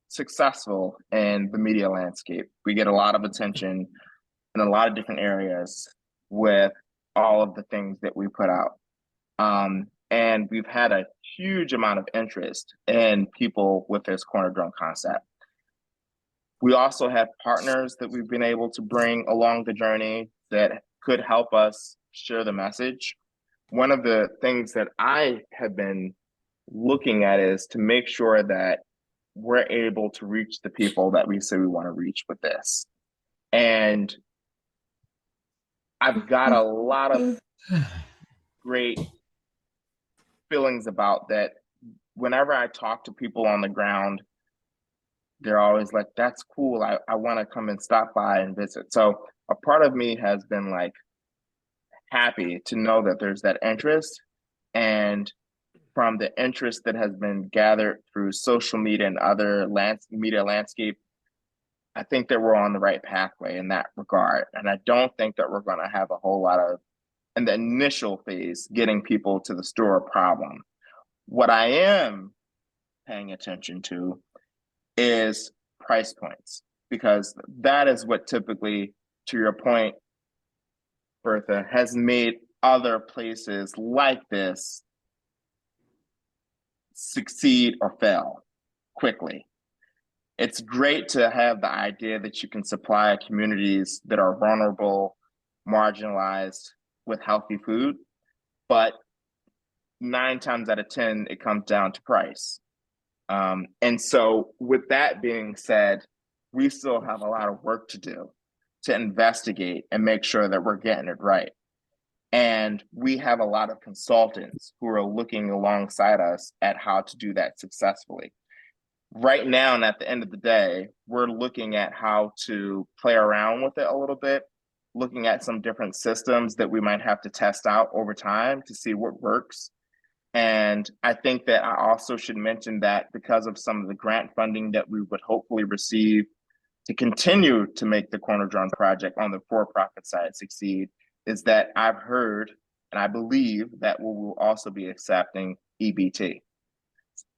successful in the media landscape. We get a lot of attention in a lot of different areas with all of the things that we put out. And we've had a huge amount of interest in people with this corner drawn concept. We also have partners that we've been able to bring along the journey that could help us share the message. One of the things that I have been looking at is to make sure that we're able to reach the people that we say we want to reach with this. And I've got a lot of great feelings about that. Whenever I talk to people on the ground, they're always like, that's cool. I want to come and stop by and visit. So a part of me has been happy to know that there's that interest. And from the interest that has been gathered through social media and other media landscape, I think that we're on the right pathway in that regard. And I don't think that we're going to have a whole lot of, in the initial phase, getting people to the store problem. What I am paying attention to is price points, because that is what typically, to your point, Bertha, has made other places like this succeed or fail quickly. It's great to have the idea that you can supply communities that are vulnerable, marginalized with healthy food, but 9 times out of 10, it comes down to price. And so with that being said, we still have a lot of work to do to investigate and make sure that we're getting it right. And we have a lot of consultants who are looking alongside us at how to do that successfully. Right now, and at the end of the day, we're looking at how to play around with it a little bit, looking at some different systems that we might have to test out over time to see what works. And I think that I also should mention that because of some of the grant funding that we would hopefully receive to continue to make the Corner Drawn project on the for-profit side succeed, is that I've heard and I believe that we will also be accepting EBT.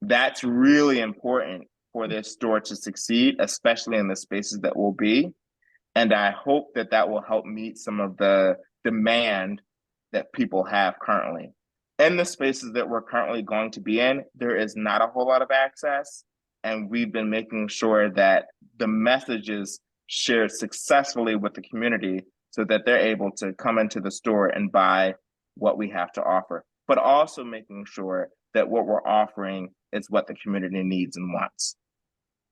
That's really important for this store to succeed, especially in the spaces that we'll be. And I hope that that will help meet some of the demand that people have currently. In the spaces that we're currently going to be in, there is not a whole lot of access. And we've been making sure that the message is shared successfully with the community so that they're able to come into the store and buy what we have to offer, but also making sure that what we're offering is what the community needs and wants.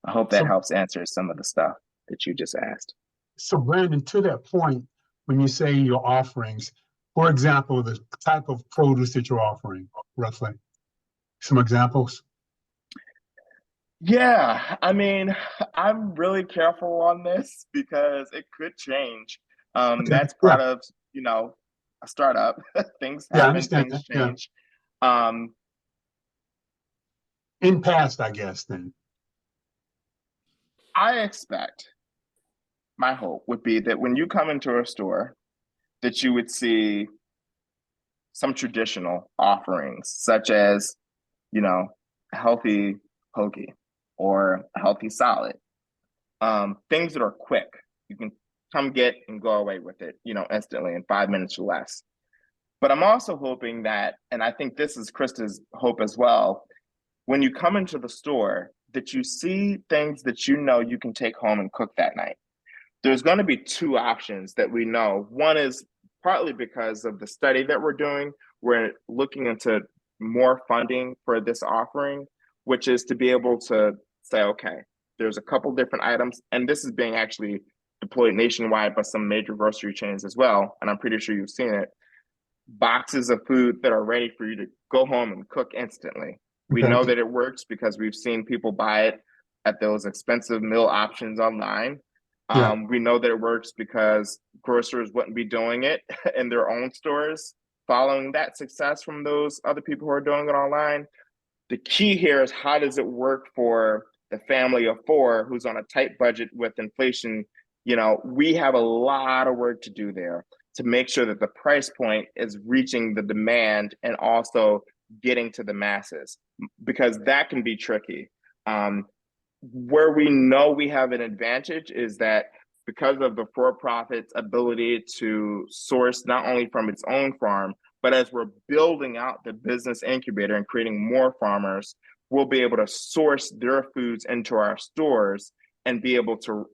I hope that helps answer some of the stuff that you just asked. So Brandon, to that point, when you say your offerings, for example, the type of produce that you're offering, roughly, some examples? Yeah, I mean, I'm really careful on this because it could change. That's part of, you know, a startup. Things happen, things change. In past, I guess, then. I expect, my hope would be that when you come into a store, that you would see some traditional offerings, such as, you know, a healthy poke or a healthy salad. Things that are quick. You can come get and go away with it, you know, instantly in 5 minutes or less. But I'm also hoping that, and I think this is Krista's hope as well, when you come into the store, that you see things that you know you can take home and cook that night. There's going to be 2 options that we know. One is partly because of the study that we're doing. We're looking into more funding for this offering, which is to be able to say, okay, there's a couple different items, and this is being actually deployed nationwide by some major grocery chains as well, and I'm pretty sure you've seen it. Boxes of food that are ready for you to go home and cook instantly. We know that it works because we've seen people buy it at those expensive meal options online. We know that it works because grocers wouldn't be doing it in their own stores, following that success from those other people who are doing it online. The key here is, how does it work for the family of 4 who's on a tight budget with inflation? You know, we have a lot of work to do there to make sure that the price point is reaching the demand and also getting to the masses, because that can be tricky. Where we know we have an advantage is that because of the for-profit's ability to source not only from its own farm, but as we're building out the business incubator and creating more farmers, we'll be able to source their foods into our stores and be able to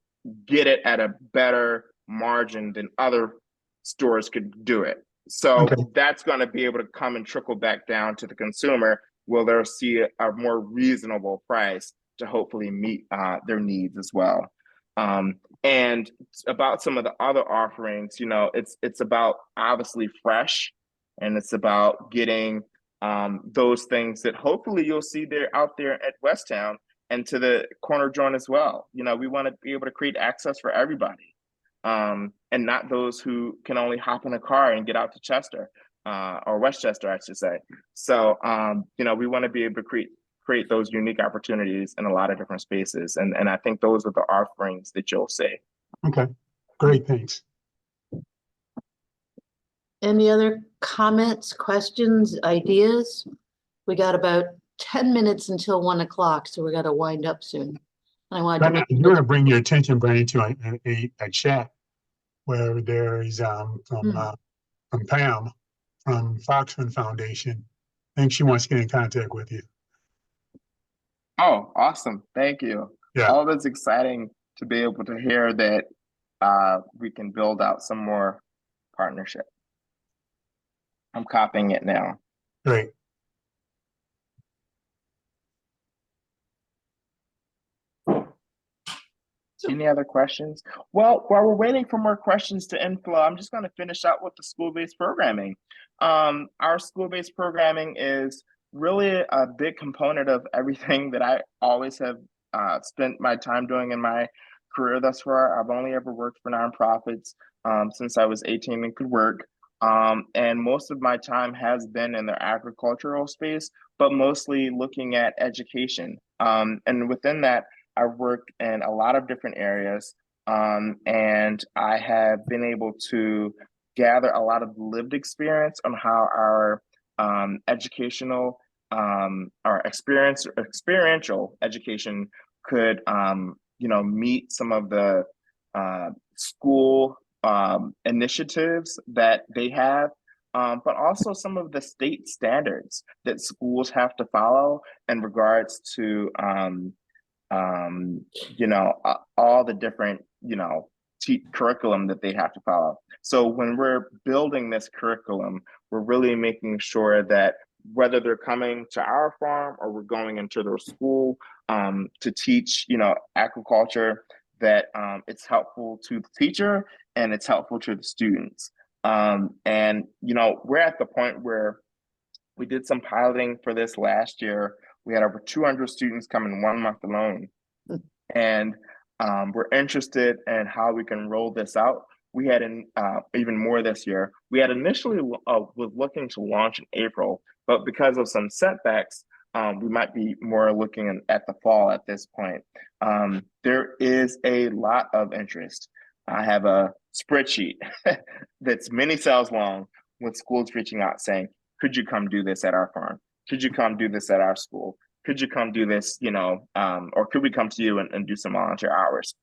get it at a better margin than other stores could do it. So that's going to be able to come and trickle back down to the consumer, where they'll see a more reasonable price to hopefully meet their needs as well. And about some of the other offerings, you know, it's about obviously fresh, and it's about getting those things that hopefully you'll see there out there at Westtown and to the Corner Drawn as well. You know, we want to be able to create access for everybody, and not those who can only hop in a car and get out to Chester or Westchester, I should say. So, you know, we want to be able to create create those unique opportunities in a lot of different spaces. And I think those are the offerings that you'll see. Okay, great, thanks. Any other comments, questions, ideas? We got about 10 minutes until 1 o'clock, so we got to wind up soon. I wanted to But I make do want to bring your attention, Brandon, to a chat where there is from Pam from Foxman Foundation. I think she wants to get in contact with you. Oh, awesome. Thank you. Yeah. All that's exciting to be able to hear that we can build out some more partnership. I'm copying it now. Great. Any other questions? Well, while we're waiting for more questions to inflow, I'm just going to finish out with the school-based programming. Our school-based programming is really a big component of everything that I always have spent my time doing in my career thus far. I've only ever worked for nonprofits since I was 18 and could work. And most of my time has been in the agricultural space, but mostly looking at education. And within that, I've worked in a lot of different areas, and I have been able to gather a lot of lived experience on how our educational, our experiential education could, meet some of the school initiatives that they have, but also some of the state standards that schools have to follow in regards to all the different, curriculum that they have to follow. So when we're building this curriculum, we're really making sure that whether they're coming to our farm or we're going into their school to teach, agriculture, that it's helpful to the teacher and it's helpful to the students. And we're at the point where we did some piloting for this last year. We had over 200 students come in 1 month alone. And we're interested in how we can roll this out. We had even more this year. We had initially was looking to launch in April, but because of some setbacks, we might be more looking at the fall at this point. There is a lot of interest. I have a spreadsheet that's many cells long with schools reaching out saying, could you come do this at our farm? Could you come do this at our school? Could you come do this, or could we come to you and do some volunteer hours?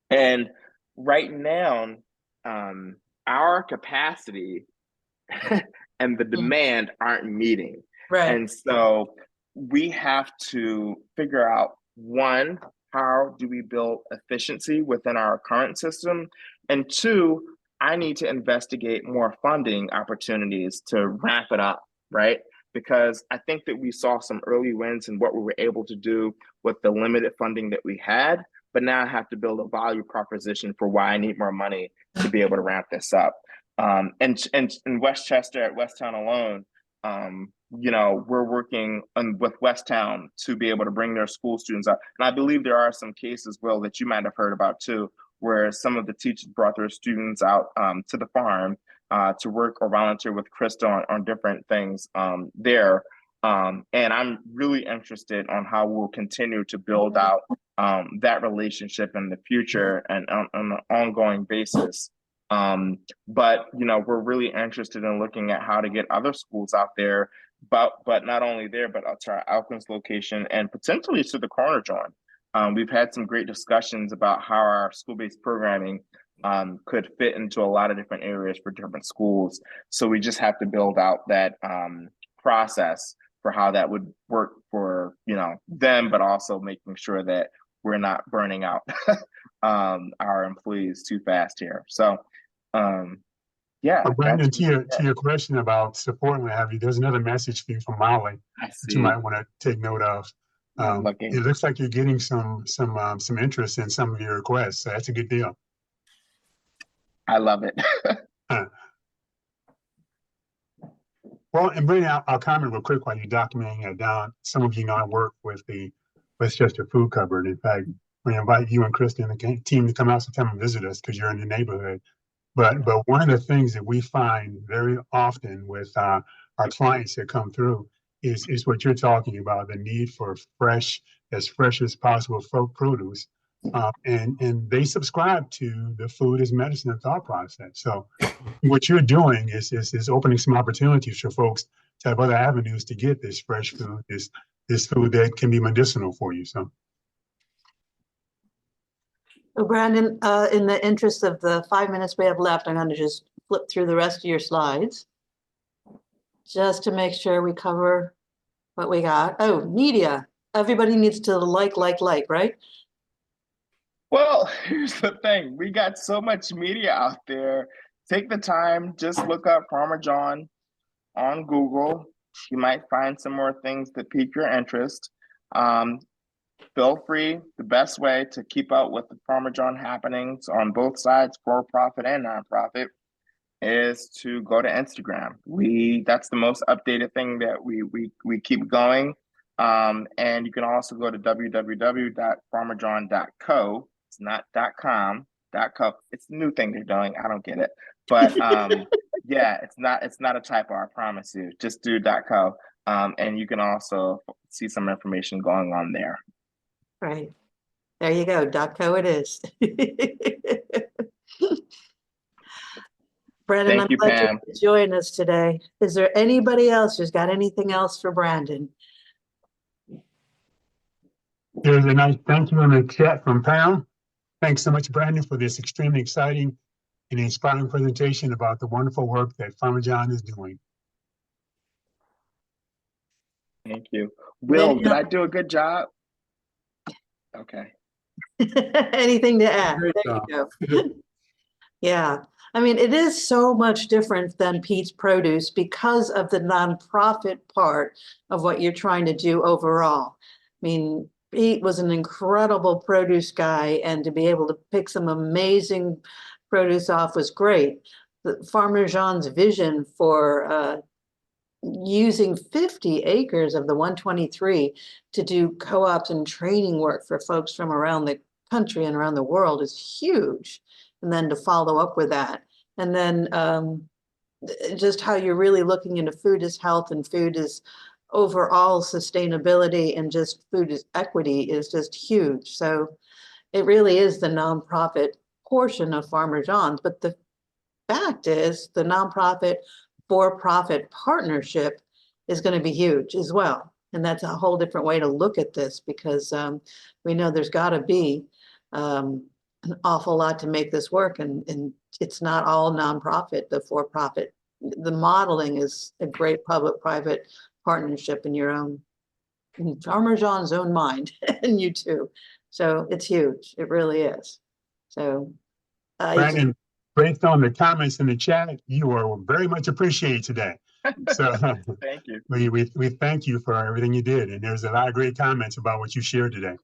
And right now, our capacity and the demand aren't meeting. Right. And so we have to figure out, one, how do we build efficiency within our current system? And two, I need to investigate more funding opportunities to wrap it up, right? Because I think that we saw some early wins in what we were able to do with the limited funding that we had, but now I have to build a value proposition for why I need more money to be able to ramp this up. And in Westchester, at Westtown alone, we're working with Westtown to be able to bring their school students up. And I believe there are some cases, Will, that you might have heard about too, where some of the teachers brought their students out to the farm to work or volunteer with Krista on different things there. And I'm really interested on how we'll continue to build out that relationship in the future and on an ongoing basis. But we're really interested in looking at how to get other schools out there, but not only there, but to our Elkins location and potentially to the FarmerJawn. We've had some great discussions about how our school-based programming could fit into a lot of different areas for different schools. So we just have to build out that process for how that would work for them, but also making sure that we're not burning out our employees too fast here. So yeah. Brandon, to your question about support and what have you, there's another message for you from Molly that you might want to take note of. It looks like you're getting some interest in some of your requests, so that's a good deal. I love it. Well, and Brandon, I'll comment real quick while you're documenting it down. Some of you know I work with the Westchester Food Cupboard. In fact, we invite you and Krista and the team to come out sometime and visit us because you're in the neighborhood. But one of the things that we find very often with our clients that come through is what you're talking about, the need for as fresh as possible produce. And they subscribe to the food as medicine thought process. So what you're doing is opening some opportunities for folks to have other avenues to get this fresh food, this food that can be medicinal for you. So. Well, Brandon, in the interest of the 5 minutes we have left, I'm going to just flip through the rest of your slides just to make sure we cover what we got. Oh, media. Everybody needs to like, right? Well, here's the thing. We got so much media out there. Take the time, just look up FarmerJawn on Google. You might find some more things that pique your interest. Feel free, the best way to keep up with the FarmerJawn happenings on both sides, for-profit and nonprofit, is to go to Instagram. That's the most updated thing that we keep going. And you can also go to www.farmerjawn.co. It's not .com, .co. It's the new thing they're doing. I don't get it. But yeah, it's not a typo, I promise you. Just do .co. And you can also see some information going on there. Right. There you go. .co it is. Brandon, Thank you, I'm glad Pam. you could join us today. Is there anybody else who's got anything else for Brandon? There's a nice thank you in the chat from Pam. Thanks so much, Brandon, for this extremely exciting and inspiring presentation about the wonderful work that FarmerJawn is doing. Thank you. Will, did I do a good job? Okay. Anything to add? Great There job. you go. Yeah. I mean, it is so much different than Pete's Produce because of the nonprofit part of what you're trying to do overall. I mean, Pete was an incredible produce guy, and to be able to pick some amazing produce off was great. FarmerJawn's vision for using 50 acres of the 123 to do co-ops and training work for folks from around the country and around the world is huge. And then to follow up with that. And then just how you're really looking into food as health and food as overall sustainability and just food as equity is just huge. So it really is the nonprofit portion of FarmerJawn's. But the fact is the nonprofit for-profit partnership is going to be huge as well. And that's a whole different way to look at this, because we know there's got to be an awful lot to make this work. And it's not all nonprofit, the for-profit. The modeling is a great public-private partnership in your own, in FarmerJawn's own mind, and you too. So it's huge. It really is. So Brandon, based on the comments in the chat, you are very much appreciated today. So Thank you. we thank you for everything you did. And there's a lot of great comments about what you shared today.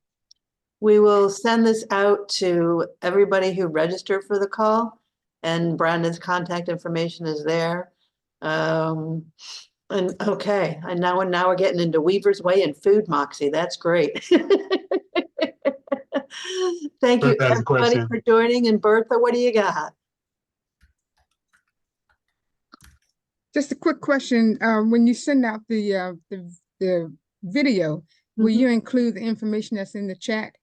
we will send this out to everybody who registered for the call, and Brandon's contact information is there. And okay, and now we're getting into Weaver's Way and Food Moxie. That's great. Thank you Bertha has a everybody question. for joining. And Bertha, what do you got? Just a quick question. When you send out the video, will Mhm. you include the information that's in the chat?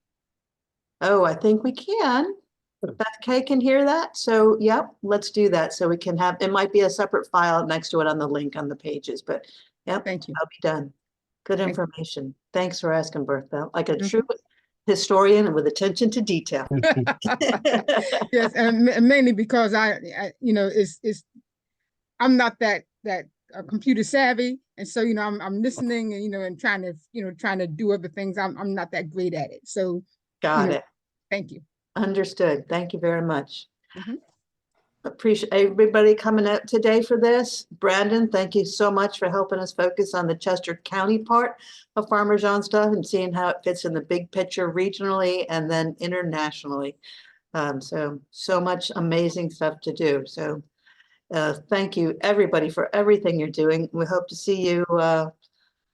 Oh, I think we can. Beth Kay can hear that. So yep, let's do that. So we can have, it might be a separate file next to it on the link on the pages, but yep, Thank you. I'll be done. Good Thank you. information. Thanks for asking, Bertha. Like a Mhm. true historian with attention to detail. Yes, and mainly because I I'm not that computer savvy, and so I'm listening and and trying to do other things. I'm not that great at it. So Got it. thank you. Understood. Thank you very much. Mhm. Appreciate everybody coming out today for this. Brandon, thank you so much for helping us focus on the Chester County part of FarmerJawn stuff and seeing how it fits in the big picture regionally and then internationally. So much amazing stuff to do. So thank you everybody for everything you're doing. We hope to see you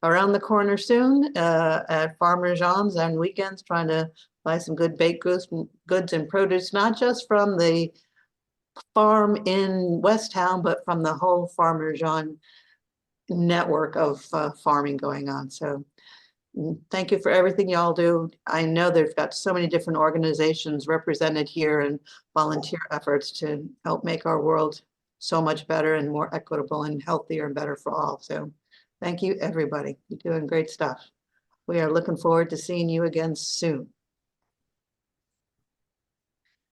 around the corner soon at FarmerJawn's on weekends, trying to buy some good baked goods and produce, not just from the farm in Westtown, but from the whole FarmerJawn network of farming going on. So thank you for everything y'all do. I know they've got so many different organizations represented here and volunteer efforts to help make our world so much better and more equitable and healthier and better for all. So thank you, everybody. You're doing great stuff. We are looking forward to seeing you again soon.